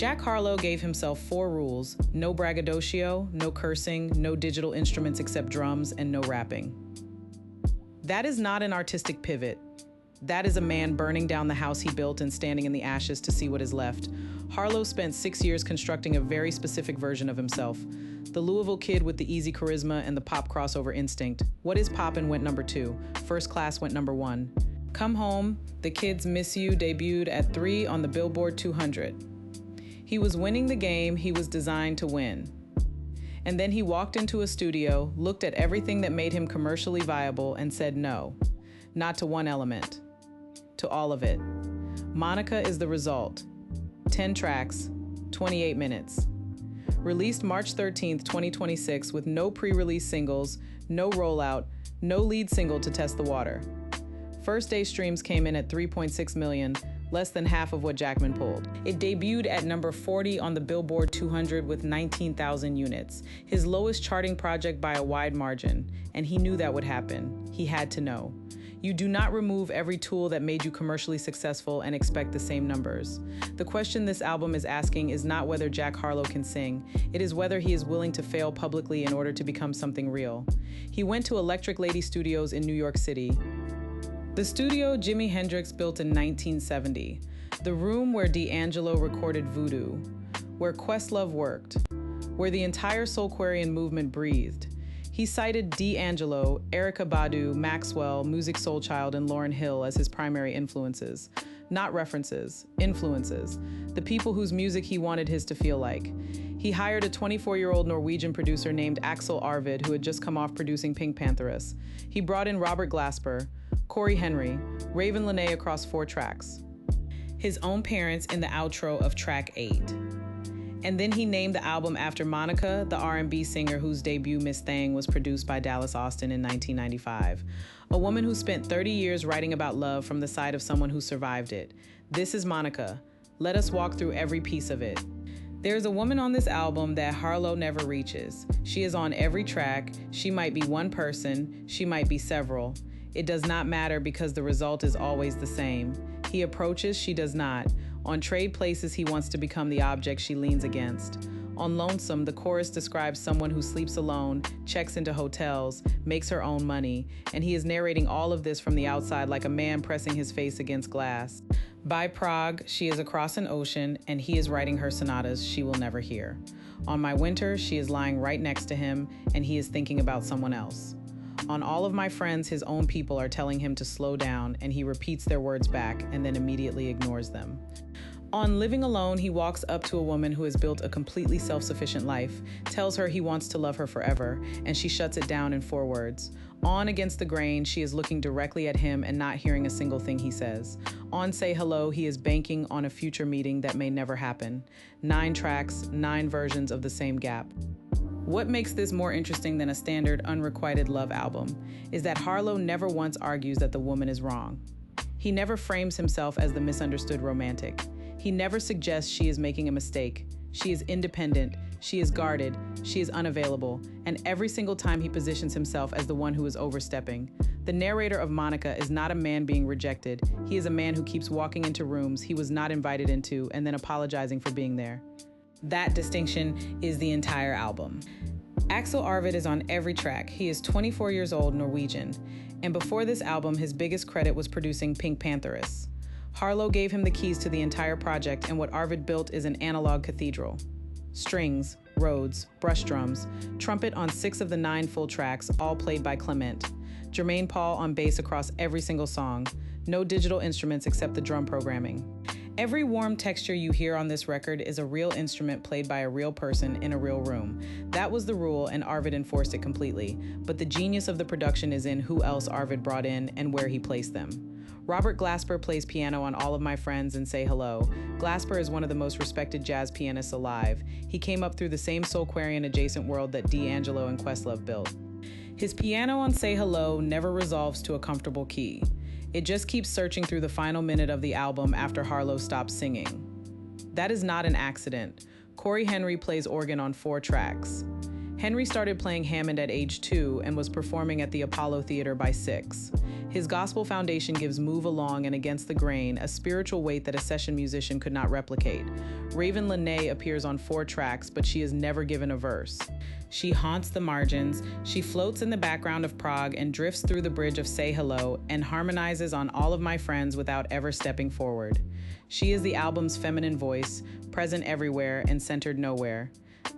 Jack Harlow gave himself 4 rules: no braggadocio, no cursing, no digital instruments except drums, and no rapping. That is not an artistic pivot. That is a man burning down the house he built and standing in the ashes to see what is left. Harlow spent 6 years constructing a very specific version of himself. The Louisville kid with the easy charisma and the pop crossover instinct. What is Poppin' went number 2. First Class went number 1. Come Home, The Kids Miss You debuted at 3 on the Billboard 200. He was winning the game he was designed to win. And then he walked into a studio, looked at everything that made him commercially viable, and said no. Not to one element. To all of it. Monica is the result. 10 tracks, 28 minutes. Released March 13th, 2026 with no pre-release singles, no rollout, no lead single to test the water. First day streams came in at 3.6 million, less than half of what Jackman pulled. It debuted at number 40 on the Billboard 200 with 19,000 units, his lowest charting project by a wide margin, and he knew that would happen. He had to know. You do not remove every tool that made you commercially successful and expect the same numbers. The question this album is asking is not whether Jack Harlow can sing, it is whether he is willing to fail publicly in order to become something real. He went to Electric Lady Studios in New York City. The studio Jimi Hendrix built in 1970, the room where D'Angelo recorded Voodoo, where Questlove worked, where the entire Soulquarian movement breathed. He cited D'Angelo, Erykah Badu, Maxwell, Musiq Soulchild, and Lauryn Hill as his primary influences. Not references, influences, the people whose music he wanted his to feel like. He hired a 24-year-old Norwegian producer named Aksel Arvid who had just come off producing Pink Pantheress. He brought in Robert Glasper, Cory Henry, Ravyn Lenae across 4 tracks. His own parents in the outro of track 8. And then he named the album after Monica, the R&B singer whose debut Miss Thang was produced by Dallas Austin in 1995. A woman who spent 30 years writing about love from the side of someone who survived it. This is Monica. Let us walk through every piece of it. There's a woman on this album that Harlow never reaches. She is on every track. She might be one person. She might be several. It does not matter because the result is always the same. He approaches, she does not. On Trade Places, he wants to become the object she leans against. On Lonesome, the chorus describes someone who sleeps alone, checks into hotels, makes her own money, and he is narrating all of this from the outside like a man pressing his face against glass. By Prague, she is across an ocean, and he is writing her sonatas she will never hear. On My Winter, she is lying right next to him, and he is thinking about someone else. On All of My Friends, his own people are telling him to slow down, and he repeats their words back and then immediately ignores them. On Living Alone, he walks up to a woman who has built a completely self-sufficient life, tells her he wants to love her forever, and she shuts it down in 4 words. On Against the Grain, she is looking directly at him and not hearing a single thing he says. On Say Hello, he is banking on a future meeting that may never happen. 9 tracks, 9 versions of the same gap. What makes this more interesting than a standard unrequited love album is that Harlow never once argues that the woman is wrong. He never frames himself as the misunderstood romantic. He never suggests she is making a mistake. She is independent, she is guarded, she is unavailable, and every single time he positions himself as the one who is overstepping. The narrator of Monica is not a man being rejected. He is a man who keeps walking into rooms he was not invited into and then apologizing for being there. That distinction is the entire album. Aksel Arvid is on every track. He is 24 years old, Norwegian, and before this album, his biggest credit was producing Pink Pantheress. Harlow gave him the keys to the entire project, and what Arvid built is an analog cathedral. Strings, Rhodes, brush drums, trumpet on 6 of the 9 full tracks, all played by Clement. Jermaine Paul on bass across every single song. No digital instruments except the drum programming. Every warm texture you hear on this record is a real instrument played by a real person in a real room. That was the rule, and Arvid enforced it completely. But the genius of the production is in who else Arvid brought in and where he placed them. Robert Glasper plays piano on All of My Friends and Say Hello. Glasper is one of the most respected jazz pianists alive. He came up through the same Soulquarian adjacent world that D'Angelo and Questlove built. His piano on Say Hello never resolves to a comfortable key. It just keeps searching through the final minute of the album after Harlow stops singing. That is not an accident. Cory Henry plays organ on 4 tracks. Henry started playing Hammond at age 2 and was performing at the Apollo Theater by 6. His gospel foundation gives Move Along and Against the Grain a spiritual weight that a session musician could not replicate. Ravyn Lenae appears on 4 tracks, but she is never given a verse. She haunts the margins, she floats in the background of Prague and drifts through the bridge of Say Hello and harmonizes on All of My Friends without ever stepping forward. She is the album's feminine voice, present everywhere and centered nowhere.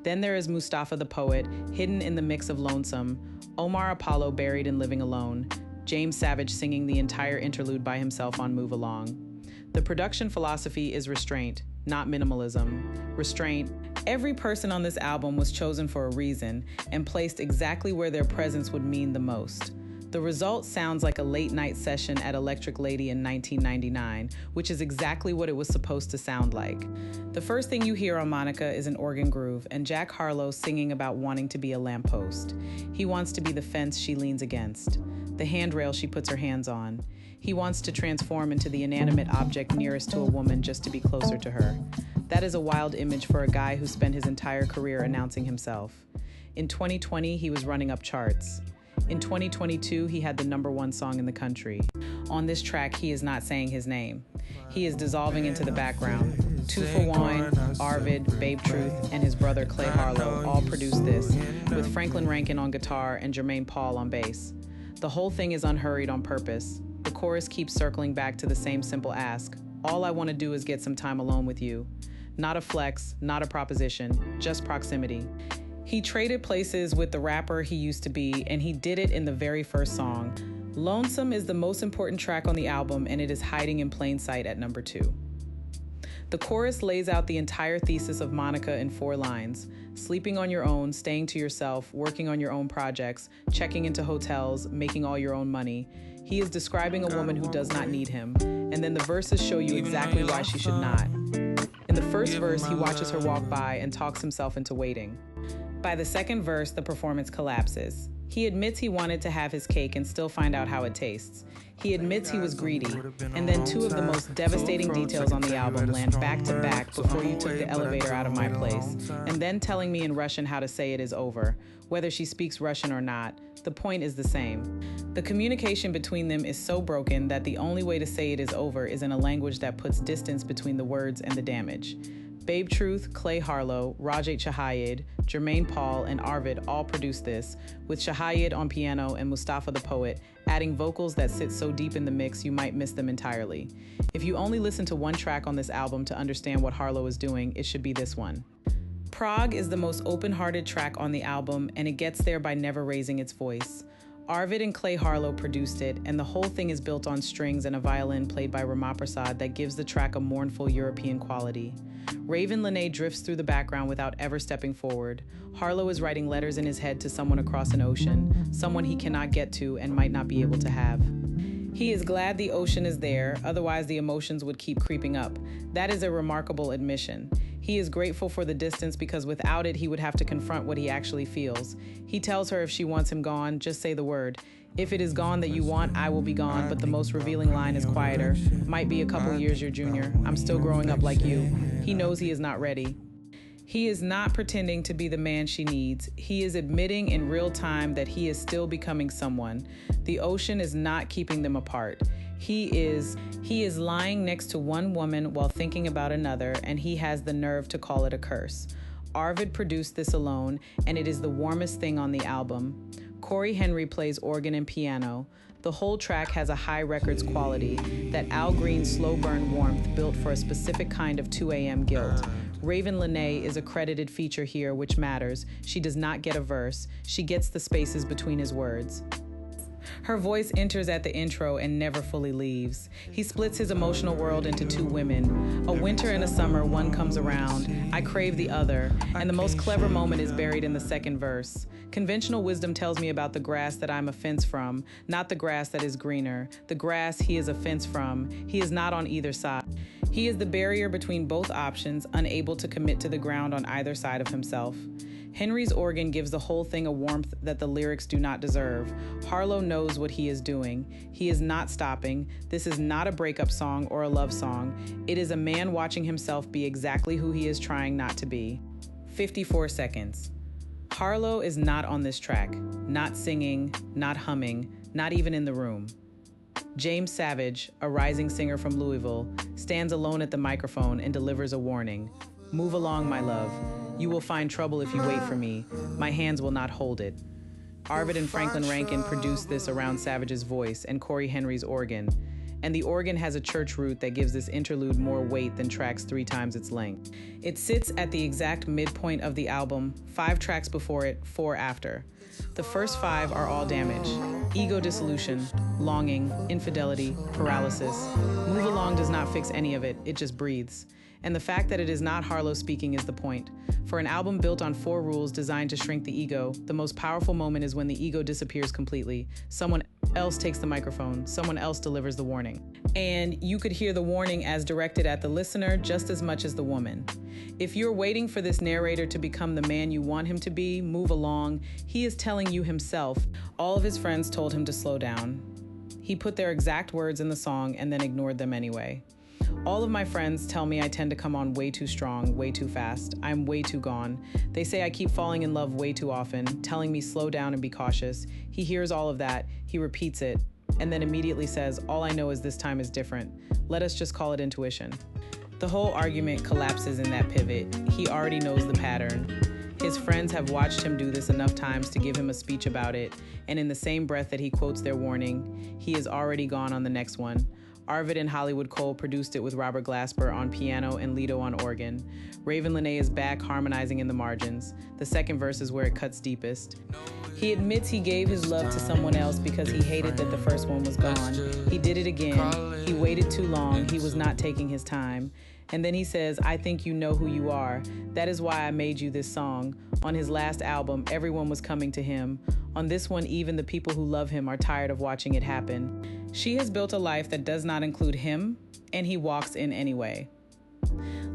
Then there is Mustafa the poet, hidden in the mix of Lonesome, Omar Apollo buried in Living Alone, James Savage singing the entire interlude by himself on Move Along. The production philosophy is restraint, not minimalism. Restraint. Every person on this album was chosen for a reason and placed exactly where their presence would mean the most. The result sounds like a late-night session at Electric Lady in 1999, which is exactly what it was supposed to sound like. The first thing you hear on Monica is an organ groove and Jack Harlow singing about wanting to be a lamppost. He wants to be the fence she leans against, the handrail she puts her hands on. He wants to transform into the inanimate object nearest to a woman just to be closer to her. That is a wild image for a guy who spent his entire career announcing himself. In 2020, he was running up charts. In 2022, he had the #1 song in the country. On this track, he is not saying his name. He is dissolving into the background. 2 for 1, Arvid, Babe Truth, and his brother Clay Harlow all produced this, with Franklin Rankin on guitar and Jermaine Paul on bass. The whole thing is unhurried on purpose. The chorus keeps circling back to the same simple ask. All I want to do is get some time alone with you. Not a flex, not a proposition, just proximity. He traded places with the rapper he used to be, and he did it in the very first song. Lonesome is the most important track on the album, and it is hiding in plain sight at number 2. The chorus lays out the entire thesis of Monica in 4 lines. Sleeping on your own, staying to yourself, working on your own projects, checking into hotels, making all your own money. He is describing a woman who does not need him, and then the verses show you exactly why she should not. In the first verse, he watches her walk by and talks himself into waiting. By the second verse, the performance collapses. He admits he wanted to have his cake and still find out how it tastes. He admits he was greedy, and then 2 of the most devastating details on the album land back to back before you took the elevator out of my place, and then telling me in Russian how to say it is over. Whether she speaks Russian or not, the point is the same. The communication between them is so broken that the only way to say it is over is in a language that puts distance between the words and the damage. Babe Truth, Clay Harlow, Rajat Shahayed, Jermaine Paul, and Arvid all produced this, with Shahayed on piano and Mustafa the poet adding vocals that sit so deep in the mix you might miss them entirely. If you only listen to 1 track on this album to understand what Harlow is doing, it should be this one. Prague is the most open-hearted track on the album, and it gets there by never raising its voice. Arvid and Clay Harlow produced it, and the whole thing is built on strings and a violin played by Ramaprasad that gives the track a mournful European quality. Ravyn Lenae drifts through the background without ever stepping forward. Harlow is writing letters in his head to someone across an ocean, someone he cannot get to and might not be able to have. He is glad the ocean is there, otherwise the emotions would keep creeping up. That is a remarkable admission. He is grateful for the distance because without it, he would have to confront what he actually feels. He tells her if she wants him gone, just say the word. If it is gone that you want, I will be gone, but the most revealing line is quieter. Might be a couple years your junior. I'm still growing up like you. He knows he is not ready. He is not pretending to be the man she needs. He is admitting in real time that he is still becoming someone. The ocean is not keeping them apart. He is lying next to one woman while thinking about another, and he has the nerve to call it a curse. Arvid produced this alone, and it is the warmest thing on the album. Cory Henry plays organ and piano. The whole track has a high records quality, that Al Green slow burn warmth built for a specific kind of 2 a.m. guilt. Ravyn Lenae is a credited feature here, which matters. She does not get a verse. She gets the spaces between his words. Her voice enters at the intro and never fully leaves. He splits his emotional world into 2 women. A winter and a summer, one comes around. I crave the other. And the most clever moment is buried in the second verse. Conventional wisdom tells me about the grass that I'm a fence from, not the grass that is greener. The grass he is a fence from. He is not on either side. He is the barrier between both options, unable to commit to the ground on either side of himself. Henry's organ gives the whole thing a warmth that the lyrics do not deserve. Harlow knows what he is doing. He is not stopping. This is not a breakup song or a love song. It is a man watching himself be exactly who he is trying not to be. 54 seconds. Harlow is not on this track, not singing, not humming, not even in the room. James Savage, a rising singer from Louisville, stands alone at the microphone and delivers a warning. Move along, my love. You will find trouble if you wait for me. My hands will not hold it. Arvid and Franklin Rankin produced this around Savage's voice and Cory Henry's organ. And the organ has a church root that gives this interlude more weight than tracks 3 times its length. It sits at the exact midpoint of the album, 5 tracks before it, 4 after. The first 5 are all damage: ego dissolution, longing, infidelity, paralysis. Move Along does not fix any of it, it just breathes. And the fact that it is not Harlow speaking is the point. For an album built on 4 rules designed to shrink the ego, the most powerful moment is when the ego disappears completely. Someone else takes the microphone, someone else delivers the warning. And you could hear the warning as directed at the listener just as much as the woman. If you're waiting for this narrator to become the man you want him to be, move along, he is telling you himself. All of his friends told him to slow down. He put their exact words in the song and then ignored them anyway. All of my friends tell me I tend to come on way too strong, way too fast. I'm way too gone. They say I keep falling in love way too often, telling me slow down and be cautious. He hears all of that, he repeats it, and then immediately says, all I know is this time is different. Let us just call it intuition. The whole argument collapses in that pivot. He already knows the pattern. His friends have watched him do this enough times to give him a speech about it, and in the same breath that he quotes their warning, he is already gone on the next one. Arvid and Hollywood Cole produced it with Robert Glasper on piano and Lito on organ. Ravyn Lenae is back harmonizing in the margins. The second verse is where it cuts deepest. He admits he gave his love to someone else because he hated that the first one was gone. He did it again. He waited too long. He was not taking his time. And then he says, I think you know who you are. That is why I made you this song. On his last album, everyone was coming to him. On this one, even the people who love him are tired of watching it happen. She has built a life that does not include him, and he walks in anyway.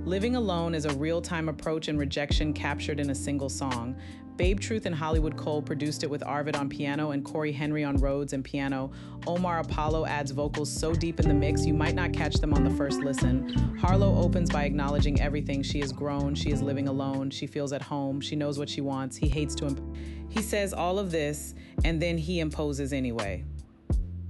Living Alone is a real-time approach and rejection captured in a single song. Babe Truth and Hollywood Cole produced it with Arvid on piano and Cory Henry on Rhodes and piano. Omar Apollo adds vocals so deep in the mix you might not catch them on the first listen. Harlow opens by acknowledging everything. She has grown, she is living alone, she feels at home, she knows what she wants, he hates to He says all of this, and then he imposes anyway.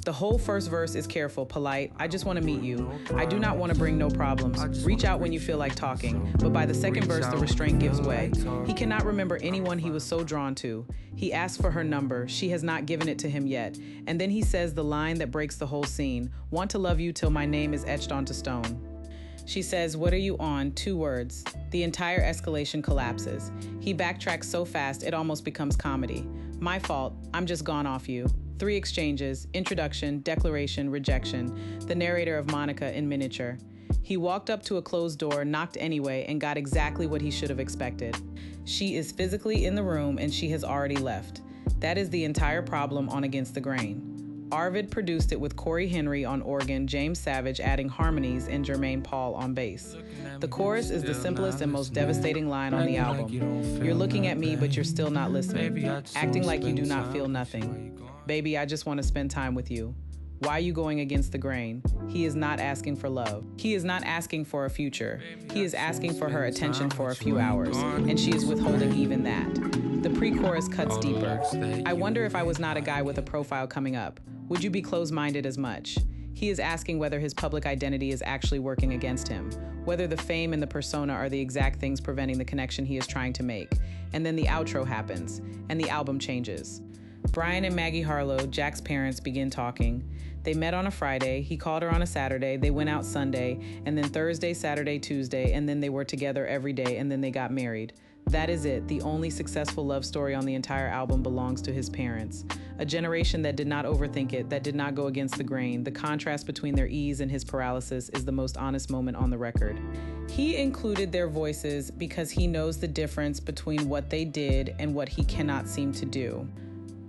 The whole first verse is careful, polite. I just want to meet you. I do not want to bring no problems. Reach out when you feel like talking. But by the second verse, the restraint gives way. He cannot remember anyone he was so drawn to. He asks for her number. She has not given it to him yet. And then he says the line that breaks the whole scene. Want to love you till my name is etched onto stone. She says, what are you on? 2 words. The entire escalation collapses. He backtracks so fast, it almost becomes comedy. My fault. I'm just gone off you. 3 exchanges: introduction, declaration, rejection. The narrator of Monica in miniature. He walked up to a closed door, knocked anyway, and got exactly what he should have expected. She is physically in the room and she has already left. That is the entire problem on Against the Grain. Arvid produced it with Cory Henry on organ, James Savage adding harmonies, and Jermaine Paul on bass. The chorus is the simplest and most devastating line on the album. You're looking at me, but you're still not listening. Acting like you do not feel nothing. Baby, I just want to spend time with you. Why are you going against the grain? He is not asking for love. He is not asking for a future. He is asking for her attention for a few hours, and she is withholding even that. The pre-chorus cuts deeper. I wonder if I was not a guy with a profile coming up, would you be closed-minded as much? He is asking whether his public identity is actually working against him, whether the fame and the persona are the exact things preventing the connection he is trying to make. And then the outro happens, and the album changes. Brian and Maggie Harlow, Jack's parents, begin talking. They met on a Friday, he called her on a Saturday, they went out Sunday, and then Thursday, Saturday, Tuesday, and then they were together every day, and then they got married. That is it. The only successful love story on the entire album belongs to his parents. A generation that did not overthink it, that did not go against the grain. The contrast between their ease and his paralysis is the most honest moment on the record. He included their voices because he knows the difference between what they did and what he cannot seem to do.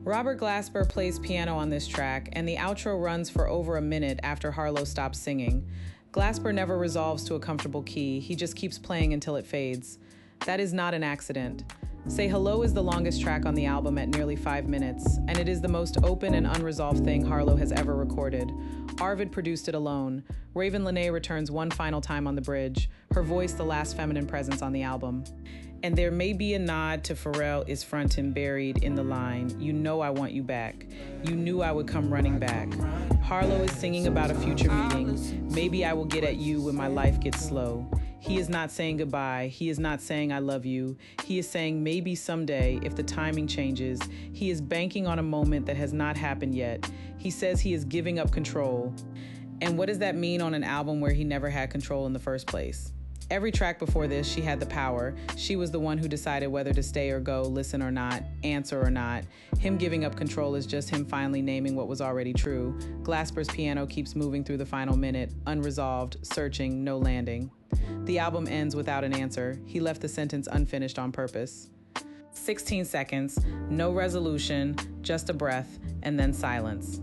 Robert Glasper plays piano on this track, and the outro runs for over a minute after Harlow stops singing. Glasper never resolves to a comfortable key. He just keeps playing until it fades. That is not an accident. Say Hello is the longest track on the album at nearly 5 minutes, and it is the most open and unresolved thing Harlow has ever recorded. Arvid produced it alone. Ravyn Lenae returns one final time on the bridge, her voice the last feminine presence on the album. And there may be a nod to Pharrell is front and buried in the line, "You know I want you back. You knew I would come running back." Harlow is singing about a future meeting. "Maybe I will get at you when my life gets slow." He is not saying goodbye. He is not saying I love you. He is saying maybe someday, if the timing changes. He is banking on a moment that has not happened yet. He says he is giving up control. And what does that mean on an album where he never had control in the first place? Every track before this, she had the power. She was the one who decided whether to stay or go, listen or not, answer or not. Him giving up control is just him finally naming what was already true. Glasper's piano keeps moving through the final minute, unresolved, searching, no landing. The album ends without an answer. He left the sentence unfinished on purpose. 16 seconds, no resolution, just a breath, and then silence.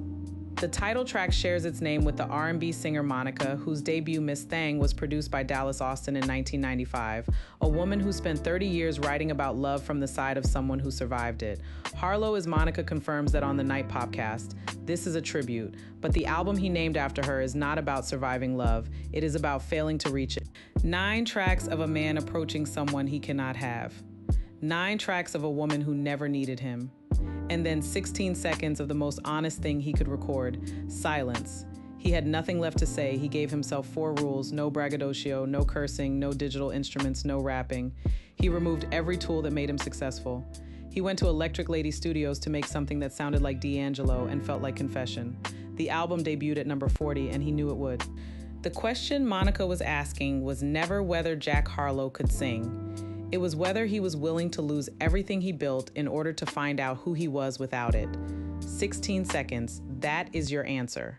The title track shares its name with the R&B singer Monica, whose debut Miss Thang was produced by Dallas Austin in 1995, a woman who spent 30 years writing about love from the side of someone who survived it. Harlow as Monica confirms that on the Night Popcast, this is a tribute, but the album he named after her is not about surviving love, it is about failing to reach it. 9 tracks of a man approaching someone he cannot have. 9 tracks of a woman who never needed him. And then 16 seconds of the most honest thing he could record, silence. He had nothing left to say. He gave himself 4 rules: no braggadocio, no cursing, no digital instruments, no rapping. He removed every tool that made him successful. He went to Electric Lady Studios to make something that sounded like D'Angelo and felt like confession. The album debuted at number 40, and he knew it would. The question Monica was asking was never whether Jack Harlow could sing. It was whether he was willing to lose everything he built in order to find out who he was without it. 16 seconds, that is your answer.